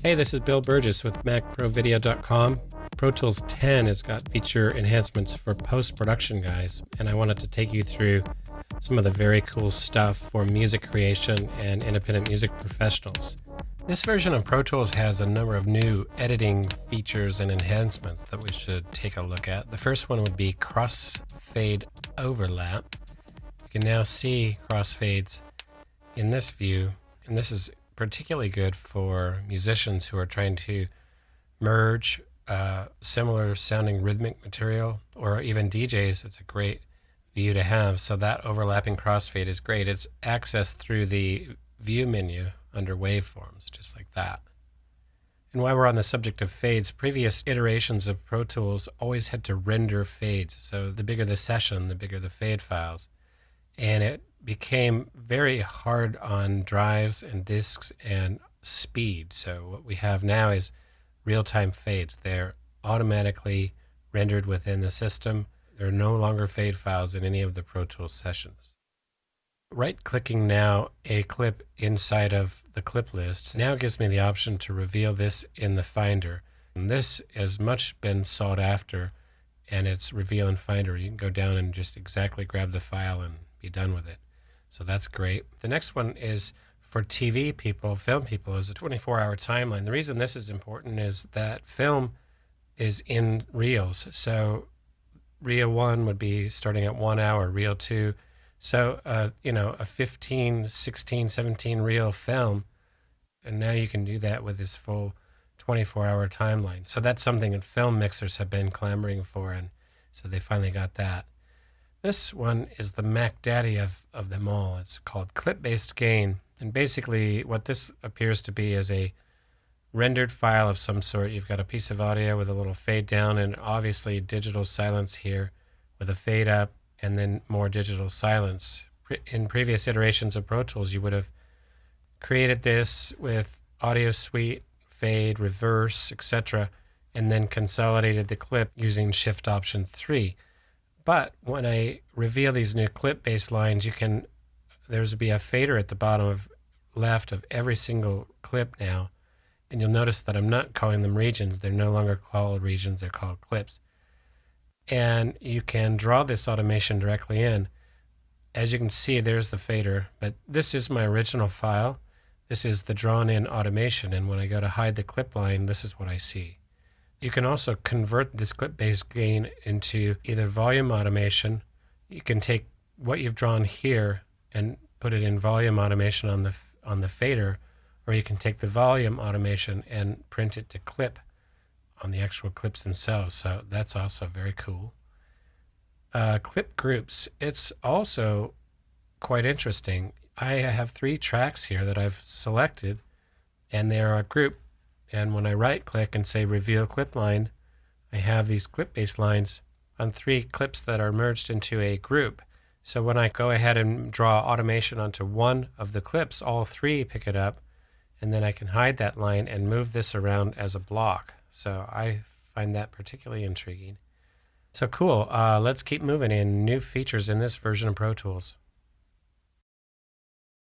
Hey, this is Bill Burgess with MacProVideo.com. Pro Tools 10 has got feature enhancements for post-production guys, and I wanted to take you through some of the very cool stuff for music creation and independent music professionals. This version of Pro Tools has a number of new editing features and enhancements that we should take a look at. The first one would be crossfade overlap. You can now see crossfades in this view, and this is particularly good for musicians who are trying to merge similar sounding rhythmic material, or even DJs. It's a great view to have. So that overlapping crossfade is great. It's accessed through the view menu under waveforms, just like that. And while we're on the subject of fades, previous iterations of Pro Tools always had to render fades. So the bigger the session, the bigger the fade files. And it became very hard on drives and disks and speed. So what we have now is real-time fades. They're automatically rendered within the system. There are no longer fade files in any of the Pro Tools sessions. Right-clicking now a clip inside of the clip list now gives me the option to reveal this in the Finder. And this has much been sought after, and it's Reveal in Finder. You can go down and just exactly grab the file and be done with it. So that's great. The next one is for TV people, film people, is a 24-hour timeline. The reason this is important is that film is in reels. So reel 1 would be starting at 1 hour, reel 2. So, a 15, 16, 17 reel film, and now you can do that with this full 24-hour timeline. So that's something that film mixers have been clamoring for, and so they finally got that. This one is the Mac Daddy of them all. It's called Clip-Based Gain. And basically what this appears to be is a rendered file of some sort. You've got a piece of audio with a little fade down and obviously digital silence here with a fade up and then more digital silence. In previous iterations of Pro Tools, you would have created this with Audio Suite, fade, reverse, etc., and then consolidated the clip using Shift Option 3. But when I reveal these new clip-based lines, there's be a fader at the bottom of left of every single clip now. And you'll notice that I'm not calling them regions. They're no longer called regions, they're called clips. And you can draw this automation directly in. As you can see, there's the fader, but this is my original file. This is the drawn in automation. And when I go to hide the clip line, this is what I see. You can also convert this clip-based gain into either volume automation. You can take what you've drawn here and put it in volume automation on the fader, or you can take the volume automation and print it to clip on the actual clips themselves. So that's also very cool. Clip groups. It's also quite interesting. I have 3 tracks here that I've selected, and they are a group. And when I right-click and say Reveal Clip Line, I have these clip-based lines on 3 clips that are merged into a group. So when I go ahead and draw automation onto one of the clips, all 3 pick it up, and then I can hide that line and move this around as a block. So I find that particularly intriguing. So cool. Let's keep moving in new features in this version of Pro Tools.